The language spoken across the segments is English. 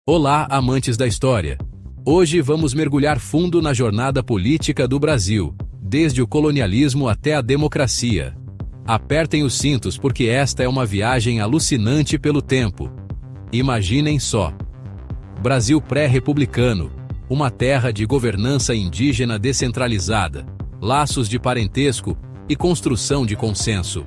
Olá, amantes da história! Hoje vamos mergulhar fundo na jornada política do Brasil, desde o colonialismo até a democracia. Apertem os cintos porque esta é uma viagem alucinante pelo tempo. Imaginem só. Brasil pré-republicano, uma terra de governança indígena descentralizada, laços de parentesco e construção de consenso.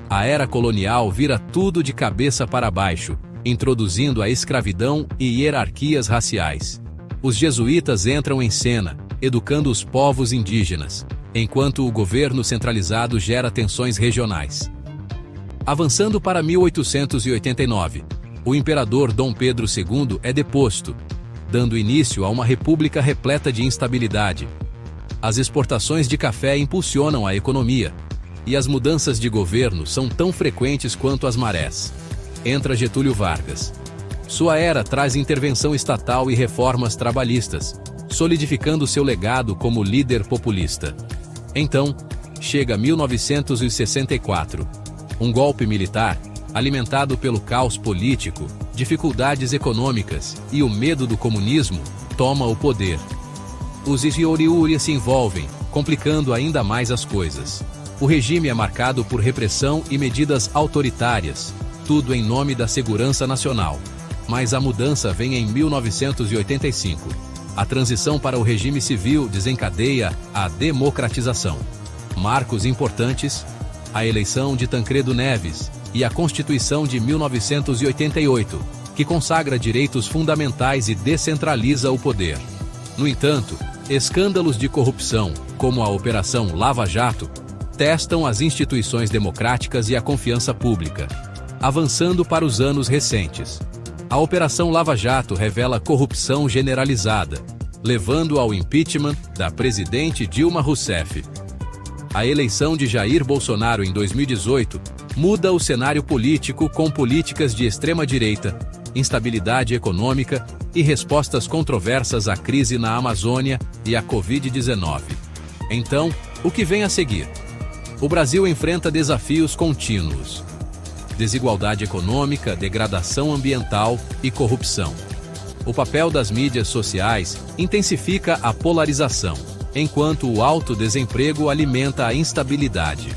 A era colonial vira tudo de cabeça para baixo, introduzindo a escravidão e hierarquias raciais. Os jesuítas entram em cena, educando os povos indígenas, enquanto o governo centralizado gera tensões regionais. Avançando para 1889, o imperador Dom Pedro II é deposto, dando início a uma república repleta de instabilidade. As exportações de café impulsionam a economia, e as mudanças de governo são tão frequentes quanto as marés. Entra Getúlio Vargas. Sua era traz intervenção estatal e reformas trabalhistas, solidificando seu legado como líder populista. Então, chega 1964. Um golpe militar, alimentado pelo caos político, dificuldades econômicas e o medo do comunismo, toma o poder. Os Ioriúria se envolvem, complicando ainda mais as coisas. O regime é marcado por repressão e medidas autoritárias, tudo em nome da segurança nacional. Mas a mudança vem em 1985. A transição para o regime civil desencadeia a democratização. Marcos importantes: a eleição de Tancredo Neves e a Constituição de 1988, que consagra direitos fundamentais e descentraliza o poder. No entanto, escândalos de corrupção, como a Operação Lava Jato, testam as instituições democráticas e a confiança pública. Avançando para os anos recentes. A Operação Lava Jato revela corrupção generalizada, levando ao impeachment da presidente Dilma Rousseff. A eleição de Jair Bolsonaro em 2018 muda o cenário político com políticas de extrema-direita, instabilidade econômica e respostas controversas à crise na Amazônia e à Covid-19. Então, o que vem a seguir? O Brasil enfrenta desafios contínuos: desigualdade econômica, degradação ambiental e corrupção. O papel das mídias sociais intensifica a polarização, enquanto o alto desemprego alimenta a instabilidade.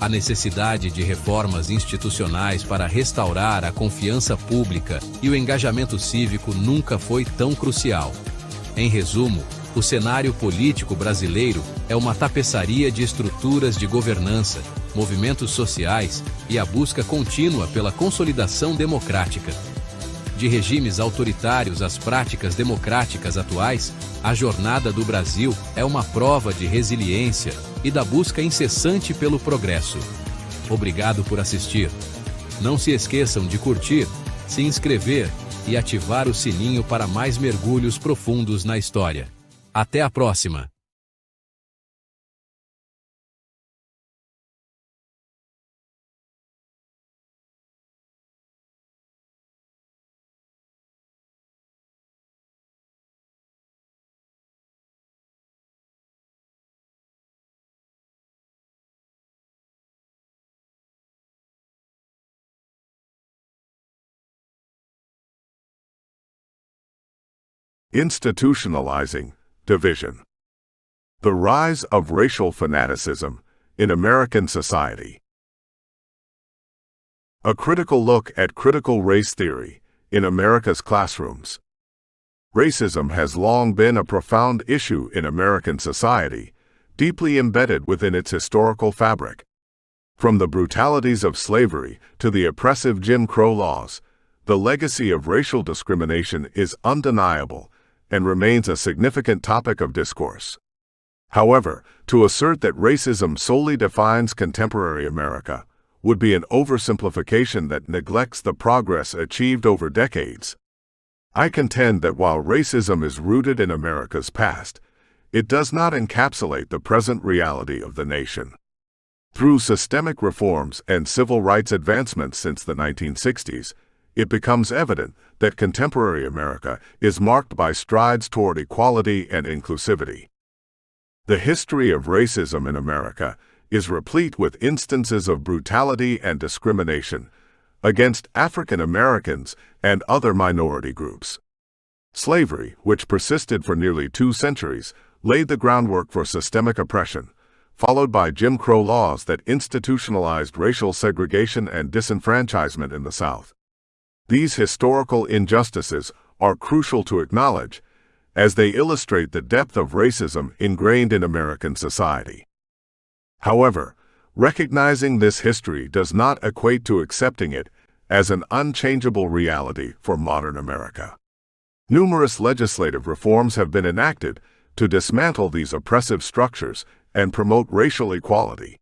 A necessidade de reformas institucionais para restaurar a confiança pública e o engajamento cívico nunca foi tão crucial. Em resumo, o cenário político brasileiro é uma tapeçaria de estruturas de governança, movimentos sociais e a busca contínua pela consolidação democrática. De regimes autoritários às práticas democráticas atuais, a jornada do Brasil é uma prova de resiliência e da busca incessante pelo progresso. Obrigado por assistir. Não se esqueçam de curtir, se inscrever e ativar o sininho para mais mergulhos profundos na história. Até a próxima! Institutionalizing division. The rise of racial fanaticism in American society. A critical look at critical race theory in America's classrooms. Racism has long been a profound issue in American society, deeply embedded within its historical fabric. From the brutalities of slavery to the oppressive Jim Crow laws, the legacy of racial discrimination is undeniable and remains a significant topic of discourse. However, to assert that racism solely defines contemporary America would be an oversimplification that neglects the progress achieved over decades. I contend that while racism is rooted in America's past, it does not encapsulate the present reality of the nation. Through systemic reforms and civil rights advancements since the 1960s, it becomes evident that contemporary America is marked by strides toward equality and inclusivity. The history of racism in America is replete with instances of brutality and discrimination against African Americans and other minority groups. Slavery, which persisted for nearly 2 centuries, laid the groundwork for systemic oppression, followed by Jim Crow laws that institutionalized racial segregation and disenfranchisement in the South. These historical injustices are crucial to acknowledge, as they illustrate the depth of racism ingrained in American society. However, recognizing this history does not equate to accepting it as an unchangeable reality for modern America. Numerous legislative reforms have been enacted to dismantle these oppressive structures and promote racial equality.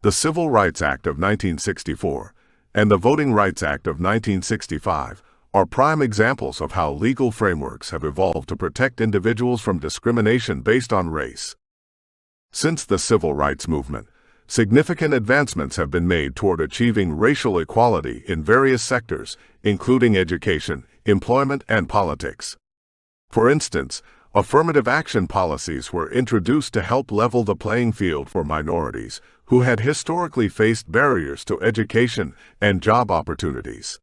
The Civil Rights Act of 1964 and the Voting Rights Act of 1965 are prime examples of how legal frameworks have evolved to protect individuals from discrimination based on race. Since the Civil Rights Movement, significant advancements have been made toward achieving racial equality in various sectors, including education, employment, and politics. For instance, affirmative action policies were introduced to help level the playing field for minorities who had historically faced barriers to education and job opportunities.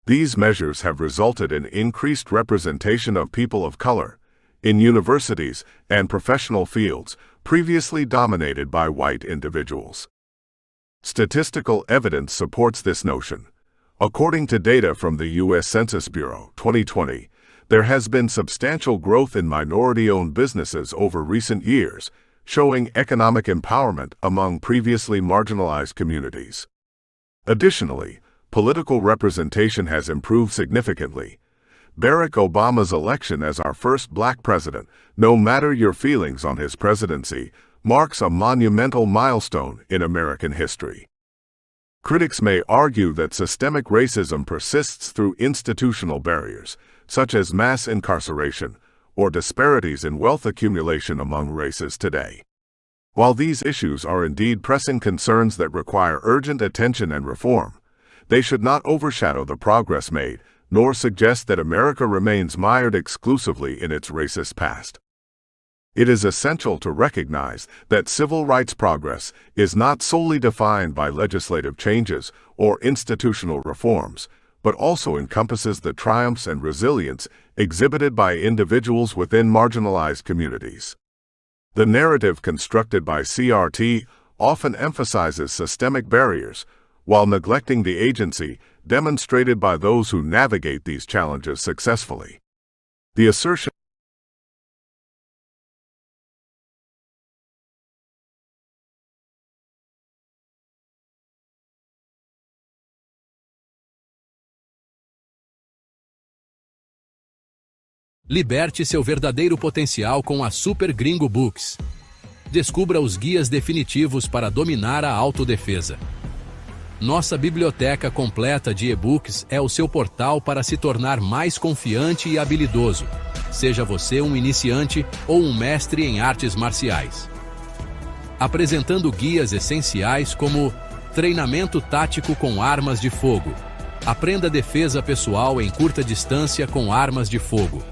These measures have resulted in increased representation of people of color in universities and professional fields previously dominated by white individuals. Statistical evidence supports this notion. According to data from the U.S. Census Bureau 2020, there has been substantial growth in minority-owned businesses over recent years, showing economic empowerment among previously marginalized communities. Additionally, political representation has improved significantly. Barack Obama's election as our first black president, no matter your feelings on his presidency, marks a monumental milestone in American history. Critics may argue that systemic racism persists through institutional barriers, such as mass incarceration or disparities in wealth accumulation among races today. While these issues are indeed pressing concerns that require urgent attention and reform, they should not overshadow the progress made, nor suggest that America remains mired exclusively in its racist past. It is essential to recognize that civil rights progress is not solely defined by legislative changes or institutional reforms, but also encompasses the triumphs and resilience exhibited by individuals within marginalized communities. The narrative constructed by CRT often emphasizes systemic barriers, while neglecting the agency demonstrated by those who navigate these challenges successfully. The assertion Liberte seu verdadeiro potencial com a Super Gringo Books. Descubra os guias definitivos para dominar a autodefesa. Nossa biblioteca completa de e-books é o seu portal para se tornar mais confiante e habilidoso, seja você um iniciante ou um mestre em artes marciais. Apresentando guias essenciais como treinamento tático com armas de fogo. Aprenda defesa pessoal em curta distância com armas de fogo.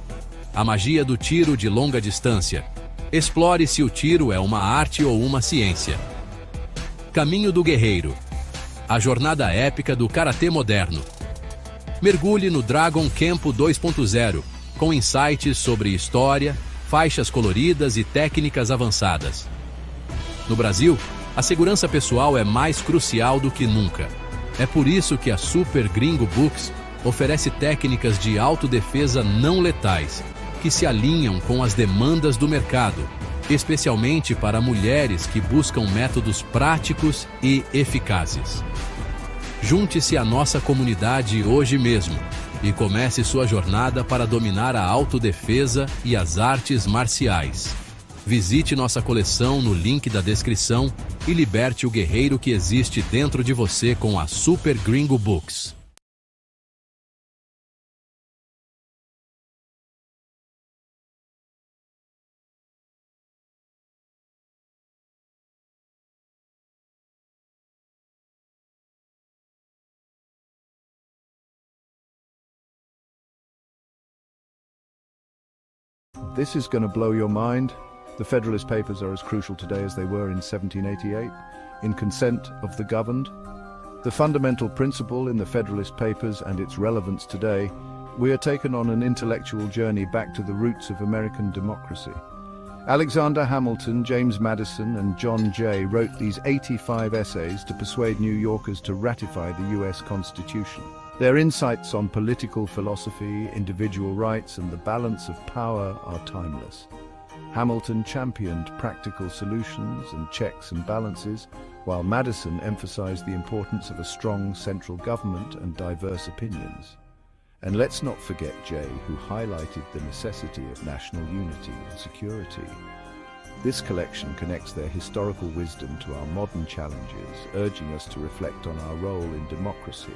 A magia do tiro de longa distância. Explore se o tiro é uma arte ou uma ciência. Caminho do Guerreiro. A jornada épica do karatê moderno. Mergulhe no Dragon Camp 2.0, com insights sobre história, faixas coloridas e técnicas avançadas. No Brasil, a segurança pessoal é mais crucial do que nunca. É por isso que a Super Gringo Books oferece técnicas de autodefesa não letais, que se alinham com as demandas do mercado, especialmente para mulheres que buscam métodos práticos e eficazes. Junte-se à nossa comunidade hoje mesmo e comece sua jornada para dominar a autodefesa e as artes marciais. Visite nossa coleção no link da descrição e liberte o guerreiro que existe dentro de você com a Super Gringo Books. This is going to blow your mind. The Federalist Papers are as crucial today as they were in 1788, in consent of the governed. The fundamental principle in the Federalist Papers and its relevance today we are taken on an intellectual journey back to the roots of American democracy. Alexander Hamilton, James Madison, and John Jay wrote these 85 essays to persuade New Yorkers to ratify the U.S. Constitution. Their insights on political philosophy, individual rights, and the balance of power are timeless. Hamilton championed practical solutions and checks and balances, while Madison emphasized the importance of a strong central government and diverse opinions. And let's not forget Jay, who highlighted the necessity of national unity and security. This collection connects their historical wisdom to our modern challenges, urging us to reflect on our role in democracy.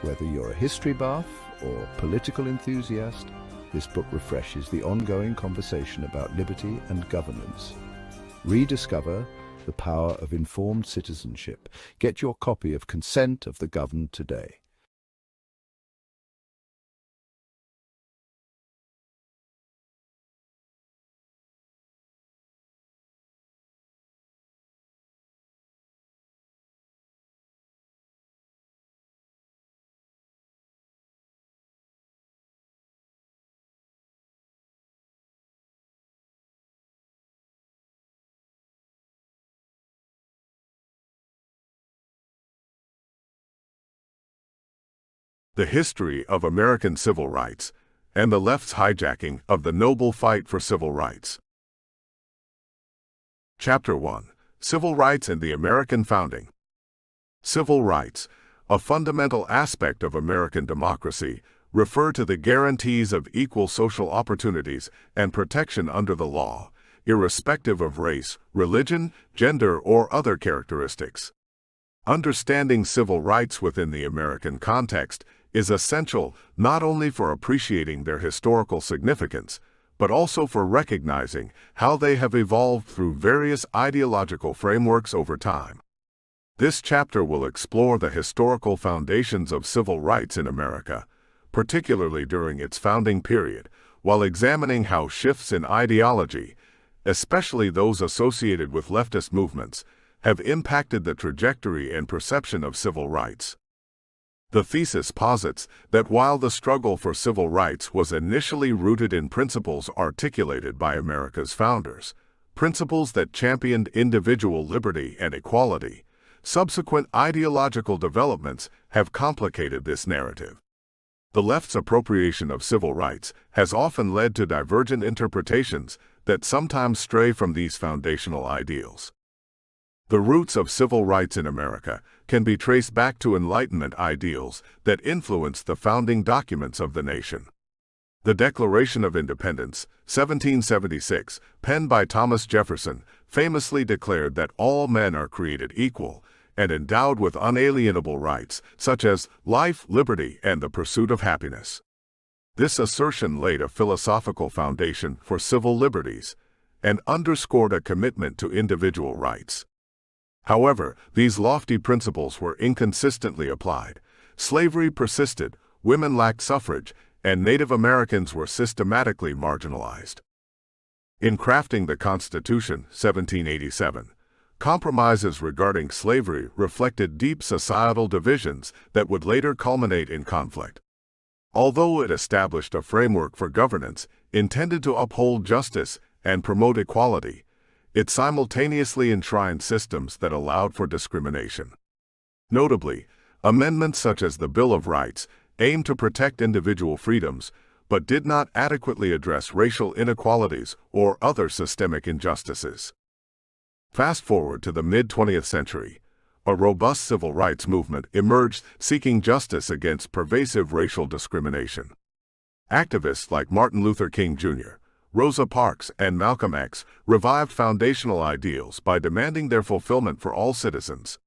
Whether you're a history buff or political enthusiast, this book refreshes the ongoing conversation about liberty and governance. Rediscover the power of informed citizenship. Get your copy of Consent of the Governed today. The History of American Civil Rights and the Left's Hijacking of the Noble Fight for Civil Rights. Chapter 1. Civil Rights and the American Founding. Civil rights, a fundamental aspect of American democracy, refer to the guarantees of equal social opportunities and protection under the law, irrespective of race, religion, gender, or other characteristics. Understanding civil rights within the American context is essential not only for appreciating their historical significance, but also for recognizing how they have evolved through various ideological frameworks over time. This chapter will explore the historical foundations of civil rights in America, particularly during its founding period, while examining how shifts in ideology, especially those associated with leftist movements, have impacted the trajectory and perception of civil rights. The thesis posits that while the struggle for civil rights was initially rooted in principles articulated by America's founders, principles that championed individual liberty and equality, subsequent ideological developments have complicated this narrative. The left's appropriation of civil rights has often led to divergent interpretations that sometimes stray from these foundational ideals. The roots of civil rights in America can be traced back to Enlightenment ideals that influenced the founding documents of the nation. The Declaration of Independence, 1776, penned by Thomas Jefferson, famously declared that all men are created equal and endowed with unalienable rights, such as life, liberty, and the pursuit of happiness. This assertion laid a philosophical foundation for civil liberties and underscored a commitment to individual rights. However, these lofty principles were inconsistently applied. Slavery persisted, women lacked suffrage, and Native Americans were systematically marginalized. In crafting the Constitution, 1787, compromises regarding slavery reflected deep societal divisions that would later culminate in conflict. Although it established a framework for governance intended to uphold justice and promote equality, it simultaneously enshrined systems that allowed for discrimination. Notably, amendments such as the Bill of Rights aimed to protect individual freedoms, but did not adequately address racial inequalities or other systemic injustices. Fast forward to the mid-20th century, a robust civil rights movement emerged seeking justice against pervasive racial discrimination. Activists like Martin Luther King Jr., Rosa Parks, and Malcolm X revived foundational ideals by demanding their fulfillment for all citizens.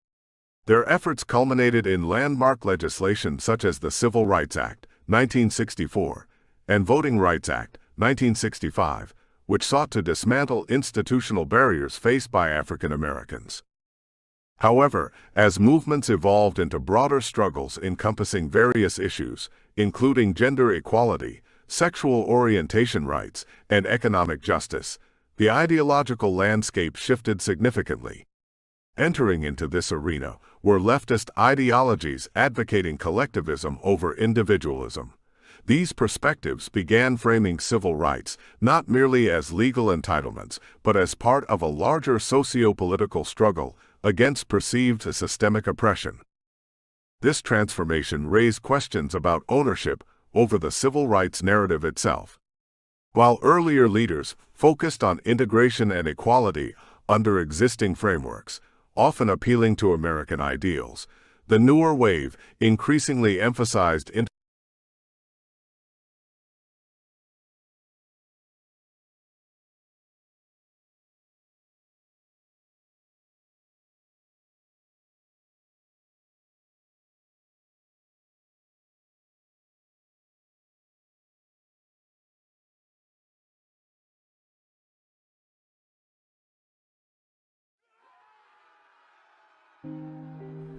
Their efforts culminated in landmark legislation such as the Civil Rights Act, 1964, and Voting Rights Act, 1965, which sought to dismantle institutional barriers faced by African Americans. However, as movements evolved into broader struggles encompassing various issues, including gender equality, sexual orientation rights, and economic justice, the ideological landscape shifted significantly. Entering into this arena were leftist ideologies advocating collectivism over individualism. These perspectives began framing civil rights not merely as legal entitlements, but as part of a larger socio-political struggle against perceived systemic oppression. This transformation raised questions about ownership over the civil rights narrative itself. While earlier leaders focused on integration and equality under existing frameworks, often appealing to American ideals, the newer wave increasingly emphasized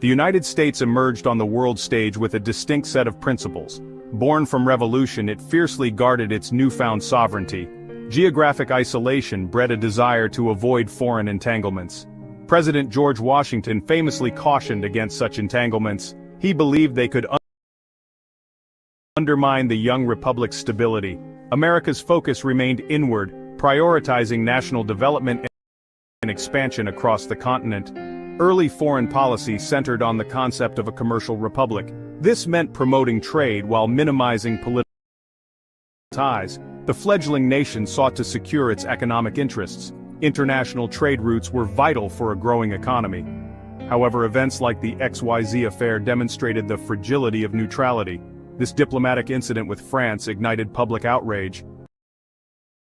The United States emerged on the world stage with a distinct set of principles. Born from revolution, it fiercely guarded its newfound sovereignty. Geographic isolation bred a desire to avoid foreign entanglements. President George Washington famously cautioned against such entanglements. He believed they could undermine the young republic's stability. America's focus remained inward, prioritizing national development and expansion across the continent. Early foreign policy centered on the concept of a commercial republic. This meant promoting trade while minimizing political ties. The fledgling nation sought to secure its economic interests. International trade routes were vital for a growing economy. However, events like the XYZ affair demonstrated the fragility of neutrality. This diplomatic incident with France ignited public outrage.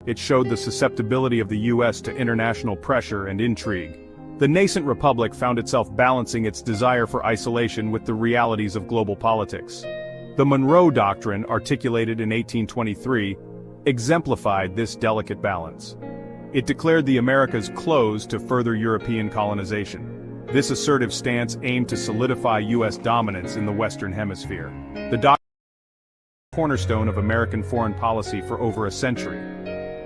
It showed the susceptibility of the U.S. to international pressure and intrigue. The nascent republic found itself balancing its desire for isolation with the realities of global politics. The Monroe Doctrine, articulated in 1823, exemplified this delicate balance. It declared the Americas closed to further European colonization. This assertive stance aimed to solidify U.S. dominance in the Western Hemisphere. The doctrine was the cornerstone of American foreign policy for over a century.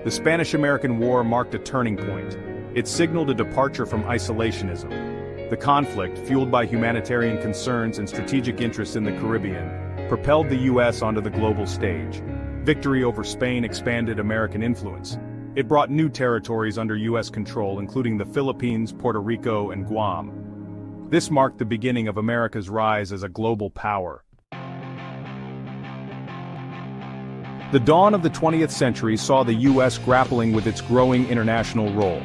The Spanish-American War marked a turning point. It signaled a departure from isolationism. The conflict, fueled by humanitarian concerns and strategic interests in the Caribbean, propelled the U.S. onto the global stage. Victory over Spain expanded American influence. It brought new territories under U.S. control, including the Philippines, Puerto Rico, and Guam. This marked the beginning of America's rise as a global power. The dawn of the 20th century saw the U.S. grappling with its growing international role.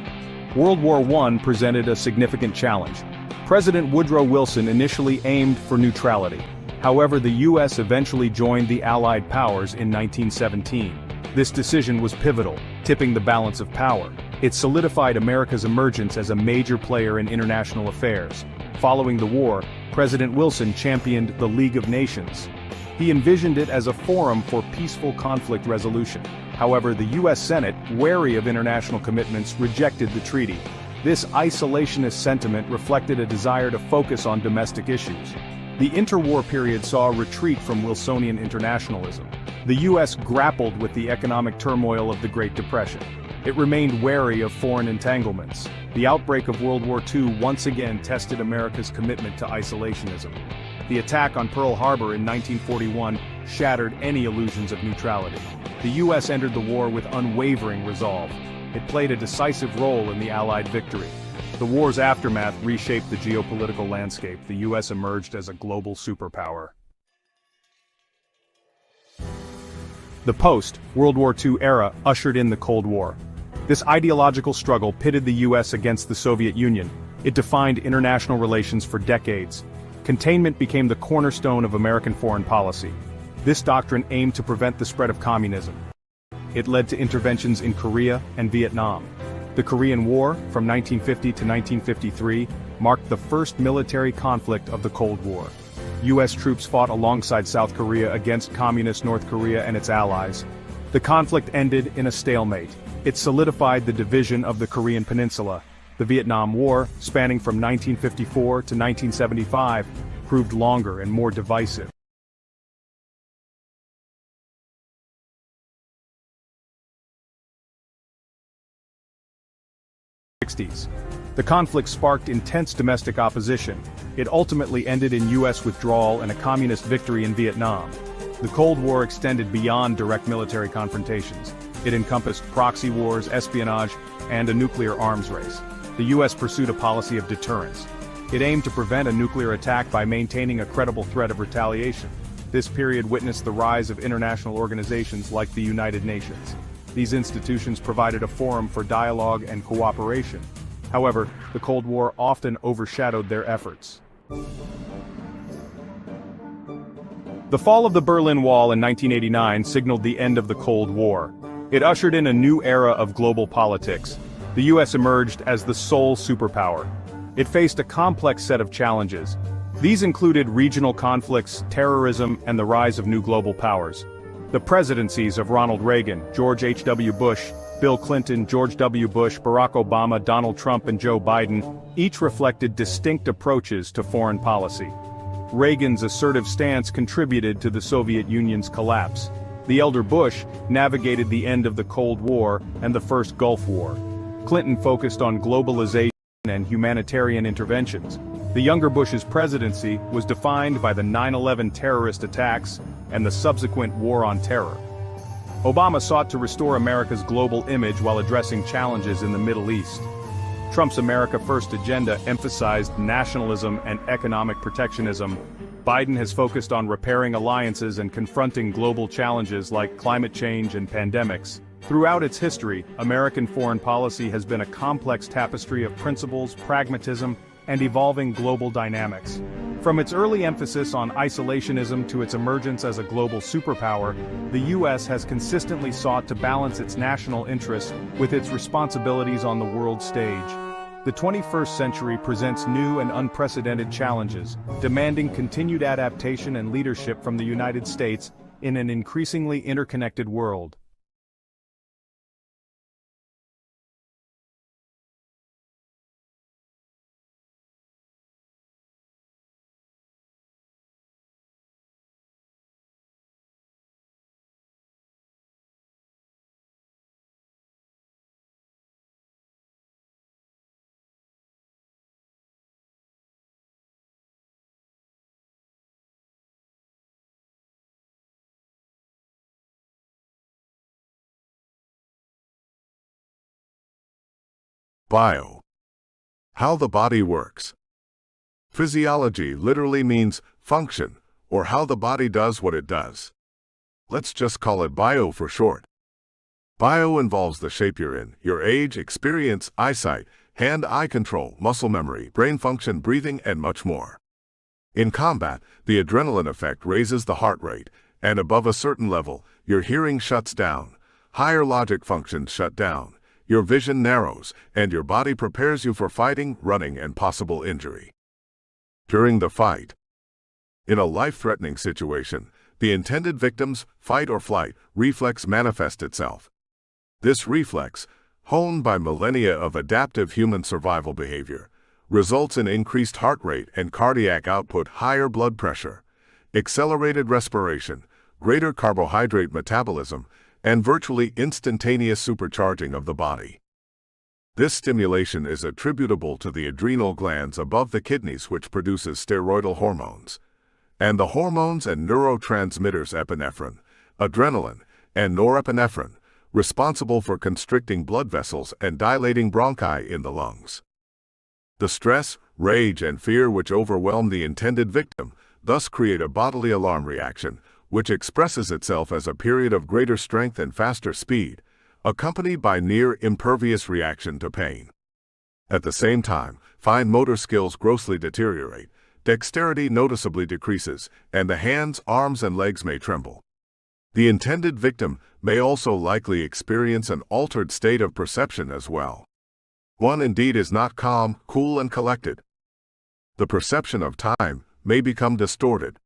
World War I presented a significant challenge. President Woodrow Wilson initially aimed for neutrality. However, the U.S. eventually joined the Allied powers in 1917. This decision was pivotal, tipping the balance of power. It solidified America's emergence as a major player in international affairs. Following the war, President Wilson championed the League of Nations. He envisioned it as a forum for peaceful conflict resolution. However, the U.S. Senate, wary of international commitments, rejected the treaty. This isolationist sentiment reflected a desire to focus on domestic issues. The interwar period saw a retreat from Wilsonian internationalism. The U.S. grappled with the economic turmoil of the Great Depression. It remained wary of foreign entanglements. The outbreak of World War II once again tested America's commitment to isolationism. The attack on Pearl Harbor in 1941 shattered any illusions of neutrality. The U.S. entered the war with unwavering resolve. It played a decisive role in the Allied victory. The war's aftermath reshaped the geopolitical landscape. The U.S. emerged as a global superpower. The post-World War II era ushered in the Cold War. This ideological struggle pitted the U.S. against the Soviet Union. It defined international relations for decades. Containment became the cornerstone of American foreign policy. This doctrine aimed to prevent the spread of communism. It led to interventions in Korea and Vietnam. The Korean War, from 1950 to 1953, marked the first military conflict of the Cold War. U.S. troops fought alongside South Korea against communist North Korea and its allies. The conflict ended in a stalemate. It solidified the division of the Korean Peninsula. The Vietnam War, spanning from 1954 to 1975, proved longer and more divisive. The conflict sparked intense domestic opposition. It ultimately ended in U.S. withdrawal and a communist victory in Vietnam. The Cold War extended beyond direct military confrontations. It encompassed proxy wars, espionage, and a nuclear arms race. The U.S. pursued a policy of deterrence. It aimed to prevent a nuclear attack by maintaining a credible threat of retaliation. This period witnessed the rise of international organizations like the United Nations. These institutions provided a forum for dialogue and cooperation. However, the Cold War often overshadowed their efforts. The fall of the Berlin Wall in 1989 signaled the end of the Cold War. It ushered in a new era of global politics. The U.S. emerged as the sole superpower. It faced a complex set of challenges. These included regional conflicts, terrorism, and the rise of new global powers. The presidencies of Ronald Reagan, George H.W. Bush, Bill Clinton, George W. Bush, Barack Obama, Donald Trump, and Joe Biden each reflected distinct approaches to foreign policy. Reagan's assertive stance contributed to the Soviet Union's collapse. The elder Bush navigated the end of the Cold War and the first Gulf War. Clinton focused on globalization and humanitarian interventions. The younger Bush's presidency was defined by the 9/11 terrorist attacks and the subsequent war on terror. Obama sought to restore America's global image while addressing challenges in the Middle East. Trump's America First agenda emphasized nationalism and economic protectionism. Biden has focused on repairing alliances and confronting global challenges like climate change and pandemics. Throughout its history, American foreign policy has been a complex tapestry of principles, pragmatism, and evolving global dynamics. From its early emphasis on isolationism to its emergence as a global superpower, the U.S. has consistently sought to balance its national interests with its responsibilities on the world stage. The 21st century presents new and unprecedented challenges, demanding continued adaptation and leadership from the United States in an increasingly interconnected world. Bio. How the body works. Physiology literally means function, or how the body does what it does. Let's just call it bio for short. Bio involves the shape you're in, your age, experience, eyesight, hand-eye control, muscle memory, brain function, breathing, and much more. In combat, the adrenaline effect raises the heart rate, and above a certain level, your hearing shuts down, higher logic functions shut down, your vision narrows, and your body prepares you for fighting, running, and possible injury. During the fight. In a life-threatening situation, the intended victim's fight or flight reflex manifests itself. This reflex, honed by millennia of adaptive human survival behavior, results in increased heart rate and cardiac output, higher blood pressure, accelerated respiration, greater carbohydrate metabolism, and virtually instantaneous supercharging of the body. This stimulation is attributable to the adrenal glands above the kidneys, which produces steroidal hormones, and the hormones and neurotransmitters epinephrine, adrenaline, and norepinephrine, responsible for constricting blood vessels and dilating bronchi in the lungs. The stress, rage, and fear which overwhelm the intended victim thus create a bodily alarm reaction, which expresses itself as a period of greater strength and faster speed, accompanied by near-impervious reaction to pain. At the same time, fine motor skills grossly deteriorate, dexterity noticeably decreases, and the hands, arms, and legs may tremble. The intended victim may also likely experience an altered state of perception as well. One indeed is not calm, cool, and collected. The perception of time may become distorted.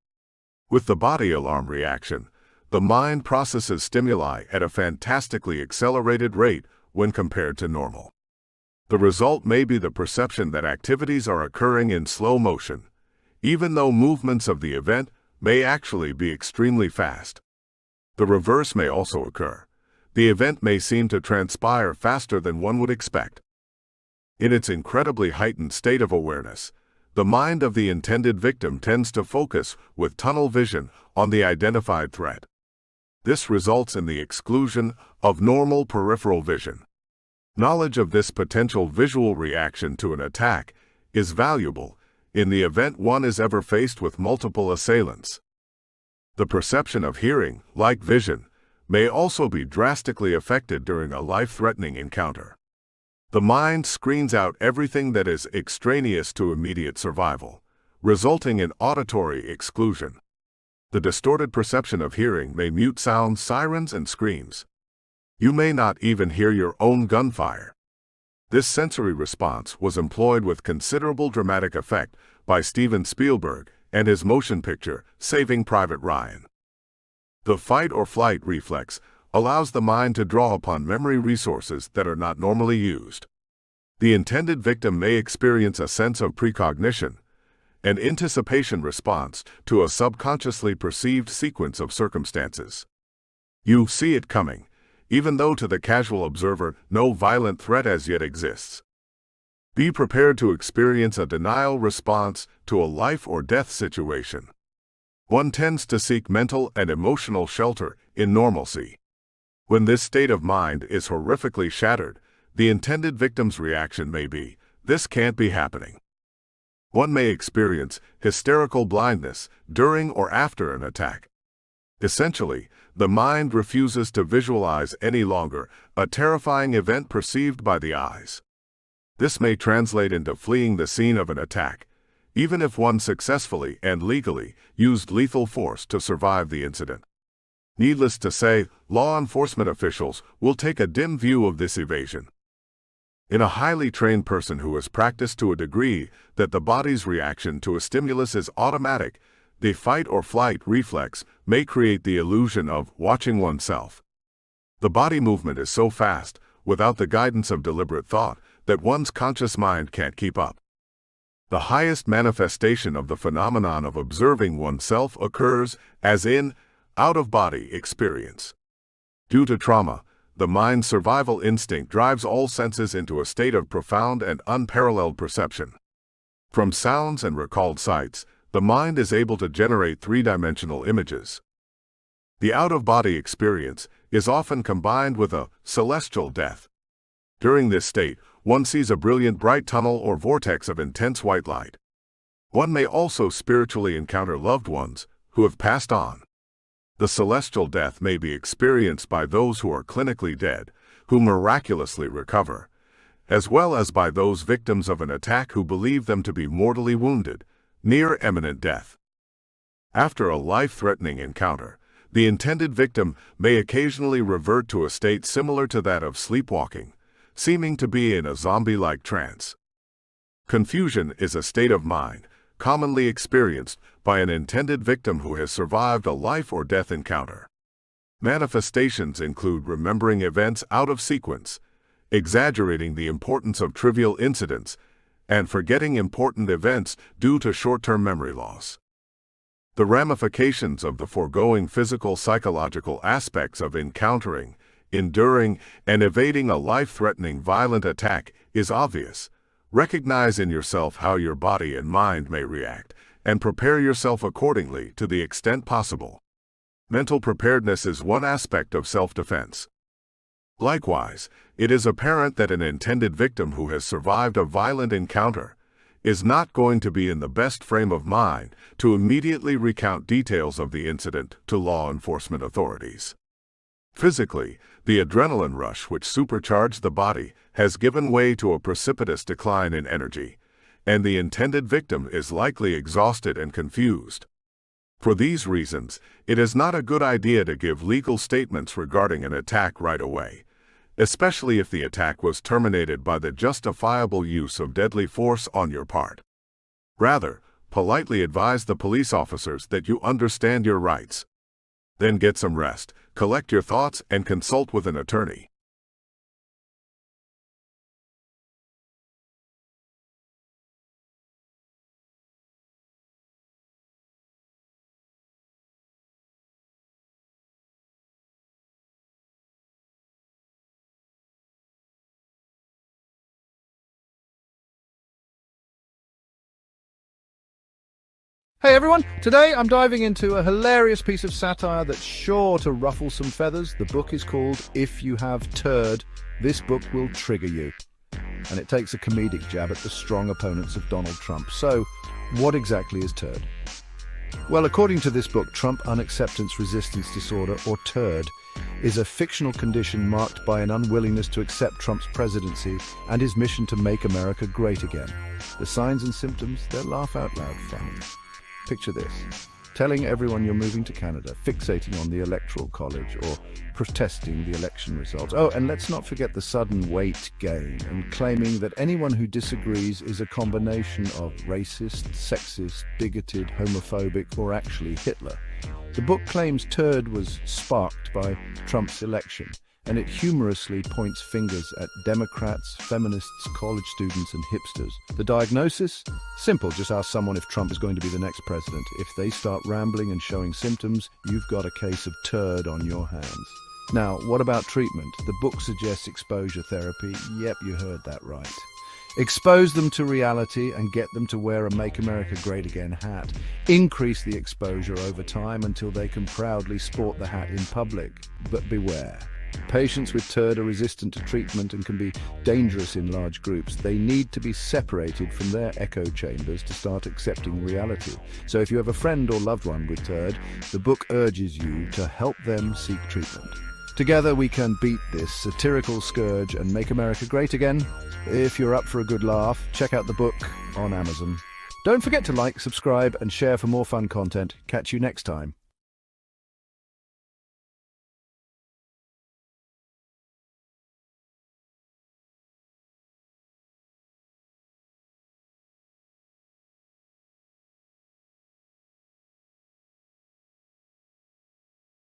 With the body alarm reaction, the mind processes stimuli at a fantastically accelerated rate when compared to normal. The result may be the perception that activities are occurring in slow motion, even though movements of the event may actually be extremely fast. The reverse may also occur. The event may seem to transpire faster than one would expect. In its incredibly heightened state of awareness, the mind of the intended victim tends to focus with tunnel vision on the identified threat. This results in the exclusion of normal peripheral vision. Knowledge of this potential visual reaction to an attack is valuable in the event one is ever faced with multiple assailants. The perception of hearing, like vision, may also be drastically affected during a life-threatening encounter. The mind screens out everything that is extraneous to immediate survival, resulting in auditory exclusion. The distorted perception of hearing may mute sounds, sirens, and screams. You may not even hear your own gunfire. This sensory response was employed with considerable dramatic effect by Steven Spielberg and his motion picture, Saving Private Ryan. The fight or flight reflex allows the mind to draw upon memory resources that are not normally used. The intended victim may experience a sense of precognition, an anticipation response to a subconsciously perceived sequence of circumstances. You see it coming, even though to the casual observer no violent threat as yet exists. Be prepared to experience a denial response to a life or death situation. One tends to seek mental and emotional shelter in normalcy. When this state of mind is horrifically shattered, the intended victim's reaction may be, "This can't be happening." One may experience hysterical blindness during or after an attack. Essentially, the mind refuses to visualize any longer a terrifying event perceived by the eyes. This may translate into fleeing the scene of an attack, even if one successfully and legally used lethal force to survive the incident. Needless to say, law enforcement officials will take a dim view of this evasion. In a highly trained person who has practiced to a degree that the body's reaction to a stimulus is automatic, the fight or flight reflex may create the illusion of watching oneself. The body movement is so fast, without the guidance of deliberate thought, that one's conscious mind can't keep up. The highest manifestation of the phenomenon of observing oneself occurs as in out-of-body experience. Due to trauma, the mind's survival instinct drives all senses into a state of profound and unparalleled perception. From sounds and recalled sights, the mind is able to generate three-dimensional images. The out-of-body experience is often combined with a celestial death. During this state, one sees a brilliant bright tunnel or vortex of intense white light. One may also spiritually encounter loved ones who have passed on. The celestial death may be experienced by those who are clinically dead, who miraculously recover, as well as by those victims of an attack who believe them to be mortally wounded, near imminent death. After a life-threatening encounter, the intended victim may occasionally revert to a state similar to that of sleepwalking, seeming to be in a zombie-like trance. Confusion is a state of mind commonly experienced by an intended victim who has survived a life or death encounter. Manifestations include remembering events out of sequence, exaggerating the importance of trivial incidents, and forgetting important events due to short-term memory loss. The ramifications of the foregoing physical-psychological aspects of encountering, enduring, and evading a life-threatening violent attack is obvious. Recognize in yourself how your body and mind may react, and prepare yourself accordingly to the extent possible. Mental preparedness is one aspect of self-defense. Likewise, it is apparent that an intended victim who has survived a violent encounter is not going to be in the best frame of mind to immediately recount details of the incident to law enforcement authorities. Physically, the adrenaline rush which supercharged the body has given way to a precipitous decline in energy, and the intended victim is likely exhausted and confused. For these reasons, it is not a good idea to give legal statements regarding an attack right away, especially if the attack was terminated by the justifiable use of deadly force on your part. Rather, politely advise the police officers that you understand your rights. Then get some rest, collect your thoughts, and consult with an attorney. Hey everyone, today I'm diving into a hilarious piece of satire that's sure to ruffle some feathers. The book is called If You Have Turd. This book will trigger you. And it takes a comedic jab at the strong opponents of Donald Trump. So, what exactly is turd? Well, according to this book, Trump Unacceptance Resistance Disorder, or TURD, is a fictional condition marked by an unwillingness to accept Trump's presidency and his mission to make America great again. The signs and symptoms, they're laugh out loud funny. Picture this: telling everyone you're moving to Canada, fixating on the Electoral College, or protesting the election results. Oh, and let's not forget the sudden weight gain and claiming that anyone who disagrees is a combination of racist, sexist, bigoted, homophobic, or actually Hitler. The book claims TURD was sparked by Trump's election, and it humorously points fingers at Democrats, feminists, college students, and hipsters. The diagnosis? Simple, just ask someone if Trump is going to be the next president. If they start rambling and showing symptoms, you've got a case of TURD on your hands. Now, what about treatment? The book suggests exposure therapy. Yep, you heard that right. Expose them to reality and get them to wear a Make America Great Again hat. Increase the exposure over time until they can proudly sport the hat in public. But beware. Patients with TURD are resistant to treatment and can be dangerous in large groups. They need to be separated from their echo chambers to start accepting reality. So if you have a friend or loved one with TURD, the book urges you to help them seek treatment. Together we can beat this satirical scourge and make America great again. If you're up for a good laugh, check out the book on Amazon. Don't forget to like, subscribe, and share for more fun content. Catch you next time.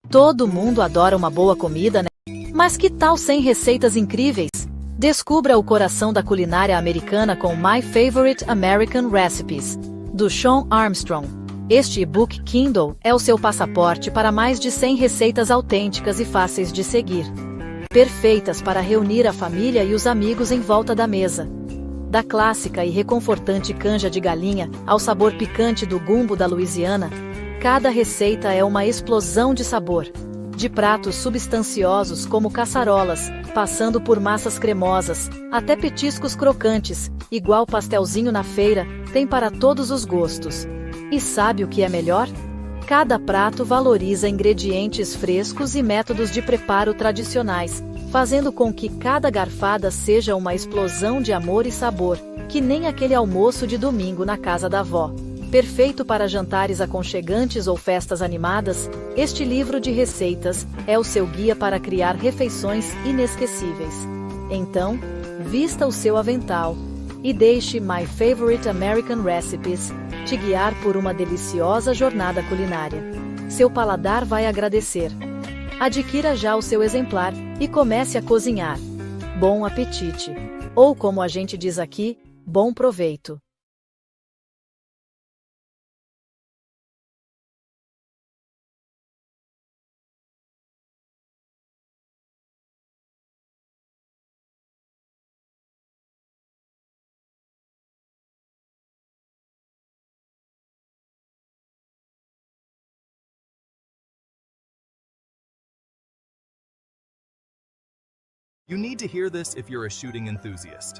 Todo mundo adora uma boa comida, né? Mas que tal 100 receitas incríveis? Descubra o coração da culinária americana com My Favorite American Recipes, do Sean Armstrong. Este e-book Kindle é o seu passaporte para mais de 100 receitas autênticas e fáceis de seguir. Perfeitas para reunir a família e os amigos em volta da mesa. Da clássica e reconfortante canja de galinha ao sabor picante do gumbo da Louisiana, cada receita é uma explosão de sabor. De pratos substanciosos como caçarolas, passando por massas cremosas, até petiscos crocantes, igual pastelzinho na feira, tem para todos os gostos. E sabe o que é melhor? Cada prato valoriza ingredientes frescos e métodos de preparo tradicionais, fazendo com que cada garfada seja uma explosão de amor e sabor, que nem aquele almoço de domingo na casa da avó. Perfeito para jantares aconchegantes ou festas animadas, este livro de receitas é o seu guia para criar refeições inesquecíveis. Então, vista o seu avental e deixe My Favorite American Recipes te guiar por uma deliciosa jornada culinária. Seu paladar vai agradecer. Adquira já o seu exemplar e comece a cozinhar. Bom apetite! Ou como a gente diz aqui, bom proveito! You need to hear this if you're a shooting enthusiast.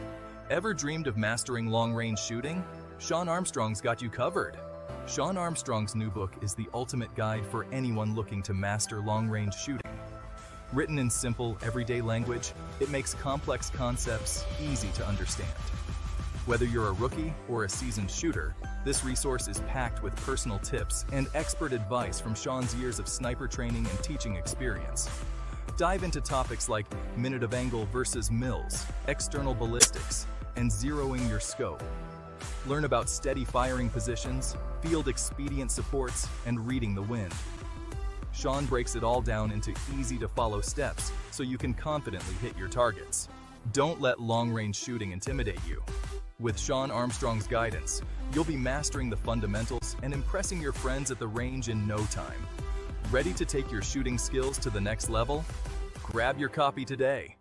Ever dreamed of mastering long-range shooting? Sean Armstrong's got you covered. Sean Armstrong's new book is the ultimate guide for anyone looking to master long-range shooting. Written in simple, everyday language, it makes complex concepts easy to understand. Whether you're a rookie or a seasoned shooter, this resource is packed with personal tips and expert advice from Sean's years of sniper training and teaching experience. Dive into topics like minute of angle versus mils, external ballistics, and zeroing your scope. Learn about steady firing positions, field expedient supports, and reading the wind. Sean breaks it all down into easy-to-follow steps so you can confidently hit your targets. Don't let long-range shooting intimidate you. With Sean Armstrong's guidance, you'll be mastering the fundamentals and impressing your friends at the range in no time. Ready to take your shooting skills to the next level? Grab your copy today.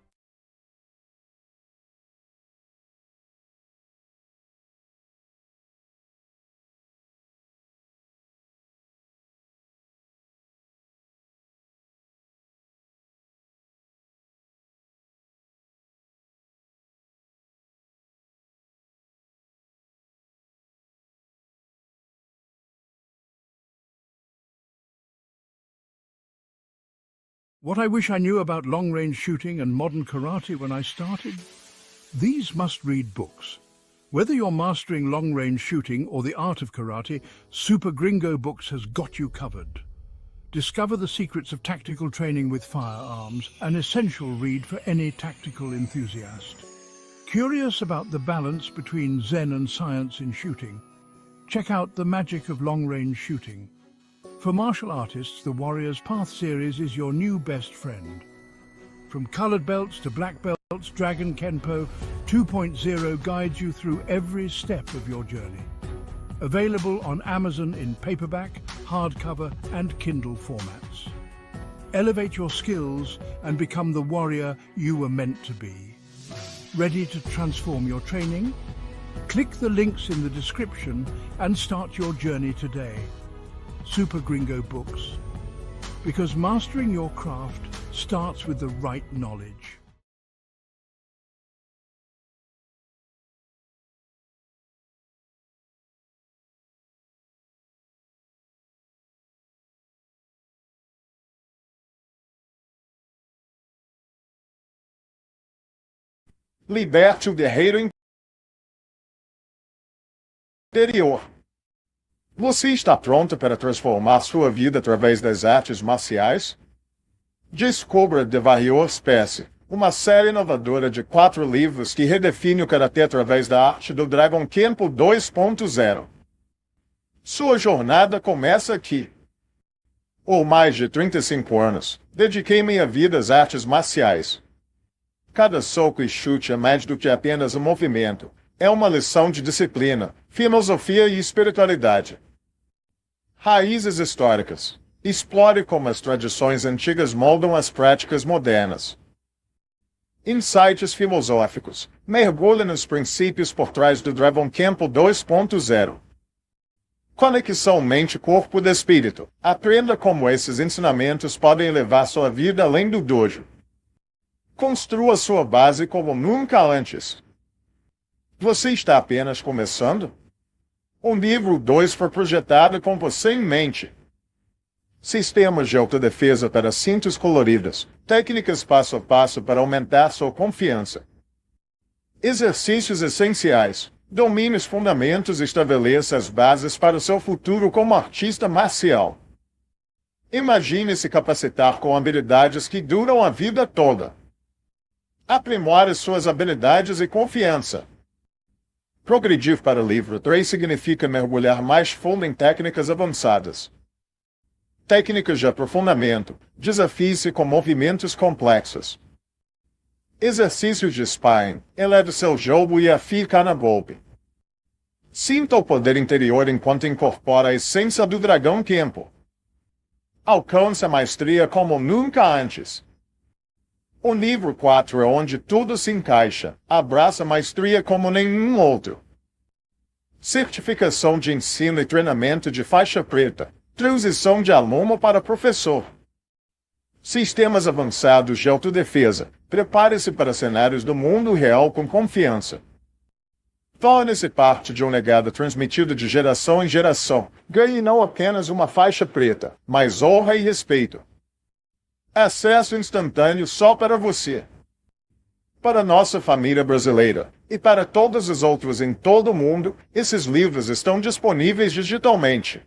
What I wish I knew about long-range shooting and modern karate when I started? These must-read books. Whether you're mastering long-range shooting or the art of karate, Super Gringo Books has got you covered. Discover the secrets of tactical training with firearms, an essential read for any tactical enthusiast. Curious about the balance between Zen and science in shooting? Check out The Magic of Long-Range Shooting. For martial artists, the Warrior's Path series is your new best friend. From colored belts to black belts, Dragon Kenpo 2.0 guides you through every step of your journey. Available on Amazon in paperback, hardcover, and Kindle formats. Elevate your skills and become the warrior you were meant to be. Ready to transform your training? Click the links in the description and start your journey today. Super Gringo Books. Because mastering your craft starts with the right knowledge. Liberte o guerreiro interior. Você está pronto para transformar sua vida através das artes marciais? Descubra The Warrior Path, uma série inovadora de 4 livros que redefine o karatê através da arte do Dragon Kenpo 2.0. Sua jornada começa aqui. Por mais de 35 anos, dediquei minha vida às artes marciais. Cada soco e chute é mais do que apenas um movimento. É uma lição de disciplina, filosofia e espiritualidade. Raízes históricas. Explore como as tradições antigas moldam as práticas modernas. Insights filosóficos. Mergulhe nos princípios por trás do Dragon Kenpo 2.0. Conexão mente-corpo e espírito. Aprenda como esses ensinamentos podem levar sua vida além do dojo. Construa sua base como nunca antes. Você está apenas começando? O livro 2 foi projetado com você em mente. Sistemas de autodefesa para cintos coloridos. Técnicas passo a passo para aumentar sua confiança. Exercícios essenciais. Domine os fundamentos e estabeleça as bases para o seu futuro como artista marcial. Imagine se capacitar com habilidades que duram a vida toda. Aprimore suas habilidades e confiança. Progredir para o livro 3 significa mergulhar mais fundo em técnicas avançadas. Técnicas de aprofundamento. Desafie-se com movimentos complexos. Exercícios de sparring. Eleve seu jogo e afie cada golpe. Sinta o poder interior enquanto incorpora a essência do Dragon Kenpo. Alcance a maestria como nunca antes. O livro 4 é onde tudo se encaixa. Abraça a maestria como nenhum outro. Certificação de ensino e treinamento de faixa preta. Transição de aluno para professor. Sistemas avançados de autodefesa. Prepare-se para cenários do mundo real com confiança. Torne-se parte de um legado transmitido de geração em geração. Ganhe não apenas uma faixa preta, mas honra e respeito. Acesso instantâneo só para você. Para nossa família brasileira e para todos os outros em todo o mundo, esses livros estão disponíveis digitalmente.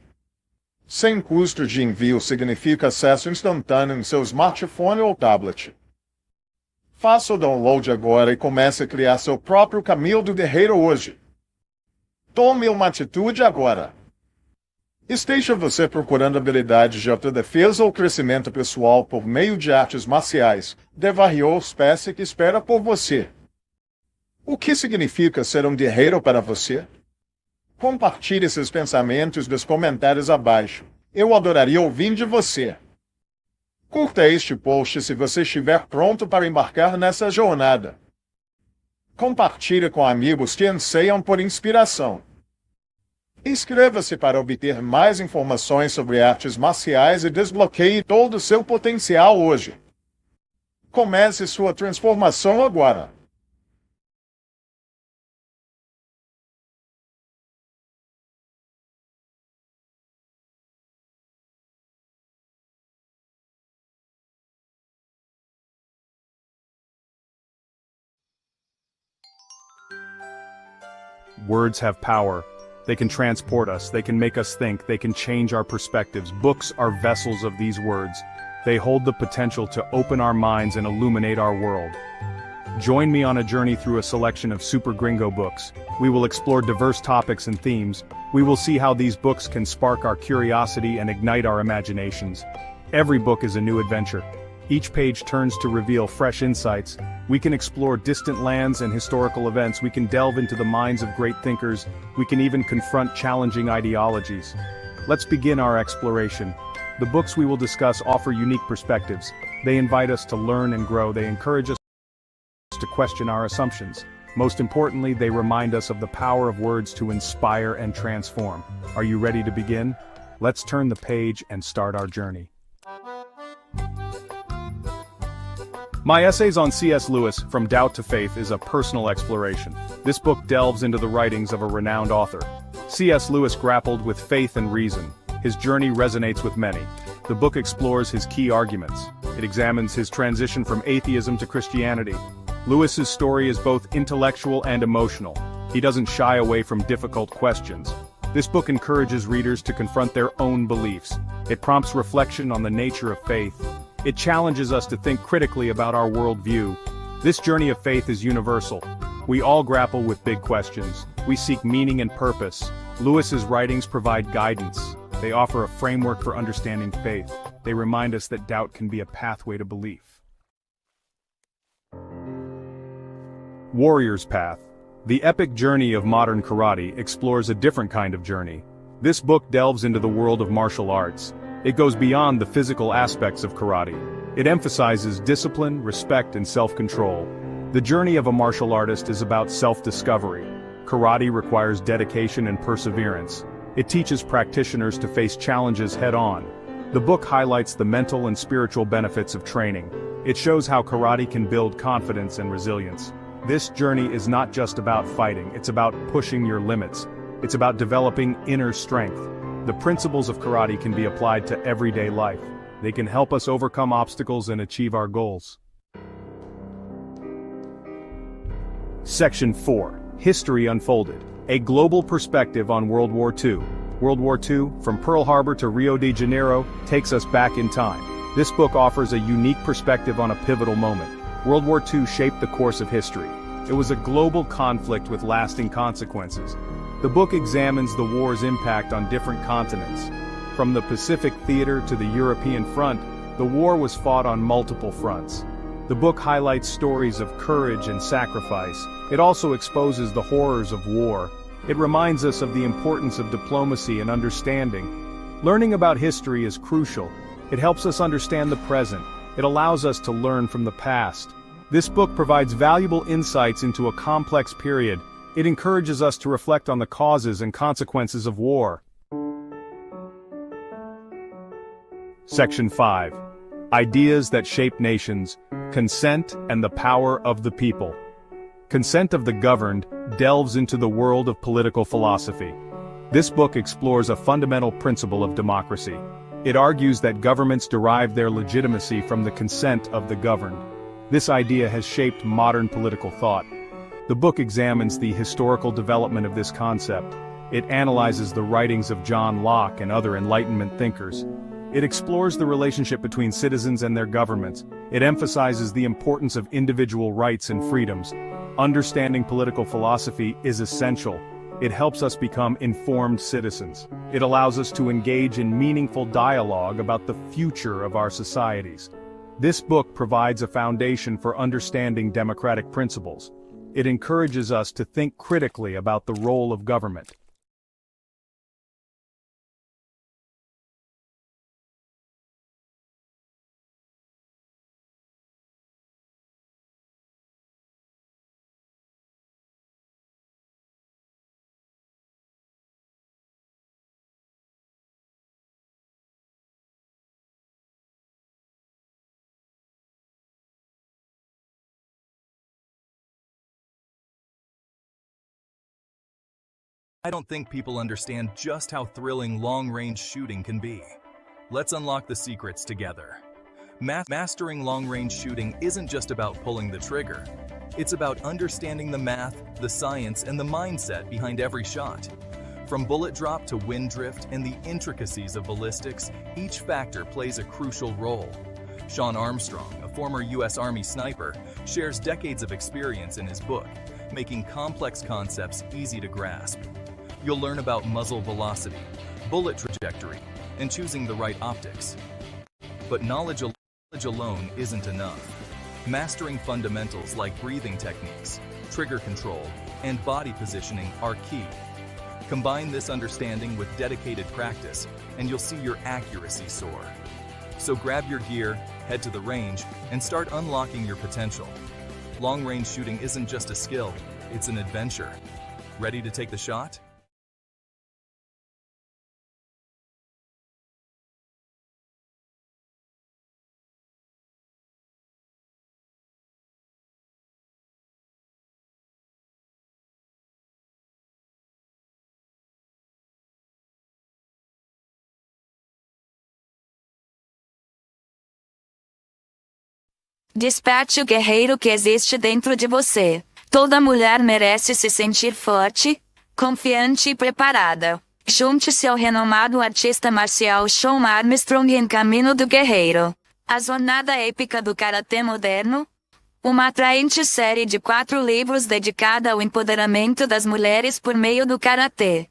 Sem custo de envio significa acesso instantâneo em seu smartphone ou tablet. Faça o download agora e comece a criar seu próprio caminho do guerreiro hoje. Tome uma atitude agora. Esteja você procurando habilidades de autodefesa ou crescimento pessoal por meio de artes marciais, The Warrior Path que espera por você. O que significa ser um guerreiro para você? Compartilhe seus pensamentos nos comentários abaixo. Eu adoraria ouvir de você. Curta este post se você estiver pronto para embarcar nessa jornada. Compartilhe com amigos que anseiam por inspiração. Inscreva-se para obter mais informações sobre artes marciais e desbloqueie todo o seu potencial hoje. Comece sua transformação agora. Words have power. They can transport us, they can make us think, they can change our perspectives. Books are vessels of these words. They hold the potential to open our minds and illuminate our world. Join me on a journey through a selection of Super Gringo books. We will explore diverse topics and themes. We will see how these books can spark our curiosity and ignite our imaginations. Every book is a new adventure. Each page turns to reveal fresh insights. We can explore distant lands and historical events. We can delve into the minds of great thinkers. We can even confront challenging ideologies. Let's begin our exploration. The books we will discuss offer unique perspectives. They invite us to learn and grow. They encourage us to question our assumptions. Most importantly, they remind us of the power of words to inspire and transform. Are you ready to begin? Let's turn the page and start our journey. My essays on C.S. Lewis, From Doubt to Faith, is a personal exploration. This book delves into the writings of a renowned author. C.S. Lewis grappled with faith and reason. His journey resonates with many. The book explores his key arguments. It examines his transition from atheism to Christianity. Lewis's story is both intellectual and emotional. He doesn't shy away from difficult questions. This book encourages readers to confront their own beliefs. It prompts reflection on the nature of faith. It challenges us to think critically about our worldview. This journey of faith is universal. We all grapple with big questions. We seek meaning and purpose. Lewis's writings provide guidance. They offer a framework for understanding faith. They remind us that doubt can be a pathway to belief. Warrior's Path. The epic journey of modern karate explores a different kind of journey. This book delves into the world of martial arts. It goes beyond the physical aspects of karate. It emphasizes discipline, respect, and self-control. The journey of a martial artist is about self-discovery. Karate requires dedication and perseverance. It teaches practitioners to face challenges head-on. The book highlights the mental and spiritual benefits of training. It shows how karate can build confidence and resilience. This journey is not just about fighting, it's about pushing your limits. It's about developing inner strength. The principles of karate can be applied to everyday life. They can help us overcome obstacles and achieve our goals. Section 4. History Unfolded. A global perspective on World War II. World War II, from Pearl Harbor to Rio de Janeiro, takes us back in time. This book offers a unique perspective on a pivotal moment. World War II shaped the course of history. It was a global conflict with lasting consequences. The book examines the war's impact on different continents. From the Pacific theater to the European front, the war was fought on multiple fronts. The book highlights stories of courage and sacrifice. It also exposes the horrors of war. It reminds us of the importance of diplomacy and understanding. Learning about history is crucial. It helps us understand the present. It allows us to learn from the past. This book provides valuable insights into a complex period. It encourages us to reflect on the causes and consequences of war. Section 5. Ideas that shape nations. Consent and the power of the people. Consent of the Governed delves into the world of political philosophy. This book explores a fundamental principle of democracy. It argues that governments derive their legitimacy from the consent of the governed. This idea has shaped modern political thought. The book examines the historical development of this concept. It analyzes the writings of John Locke and other Enlightenment thinkers. It explores the relationship between citizens and their governments. It emphasizes the importance of individual rights and freedoms. Understanding political philosophy is essential. It helps us become informed citizens. It allows us to engage in meaningful dialogue about the future of our societies. This book provides a foundation for understanding democratic principles. It encourages us to think critically about the role of government. I don't think people understand just how thrilling long-range shooting can be. Let's unlock the secrets together. Mastering long-range shooting isn't just about pulling the trigger. It's about understanding the math, the science, and the mindset behind every shot. From bullet drop to wind drift and the intricacies of ballistics, each factor plays a crucial role. Sean Armstrong, a former U.S. Army sniper, shares decades of experience in his book, making complex concepts easy to grasp. You'll learn about muzzle velocity, bullet trajectory, and choosing the right optics. But knowledge alone isn't enough. Mastering fundamentals like breathing techniques, trigger control, and body positioning are key. Combine this understanding with dedicated practice, and you'll see your accuracy soar. So grab your gear, head to the range, and start unlocking your potential. Long-range shooting isn't just a skill, it's an adventure. Ready to take the shot? Desperte o guerreiro que existe dentro de você. Toda mulher merece se sentir forte, confiante e preparada. Junte-se ao renomado artista marcial Sean Armstrong em Caminho do Guerreiro. A jornada épica do karatê moderno. Uma atraente série de 4 livros dedicada ao empoderamento das mulheres por meio do karatê.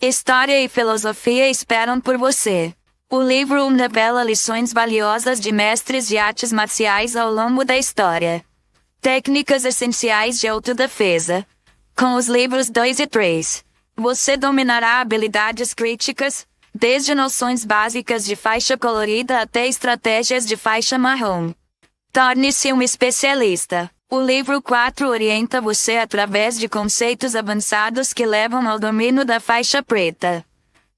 História e filosofia esperam por você. O livro 1 revela lições valiosas de mestres de artes marciais ao longo da história. Técnicas essenciais de autodefesa. Com os livros 2 e 3, você dominará habilidades críticas, desde noções básicas de faixa colorida até estratégias de faixa marrom. Torne-se um especialista. O livro 4 orienta você através de conceitos avançados que levam ao domínio da faixa preta.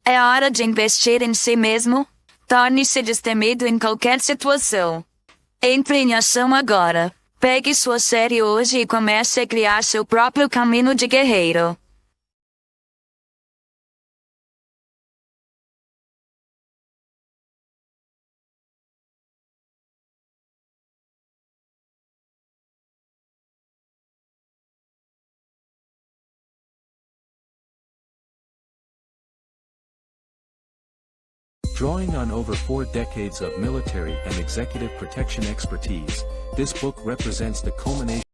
É hora de investir em si mesmo. Torne-se destemido em qualquer situação. Entre em ação agora. Pegue sua série hoje e comece a criar seu próprio caminho de guerreiro. Drawing on over 4 decades of military and executive protection expertise, this book represents the culmination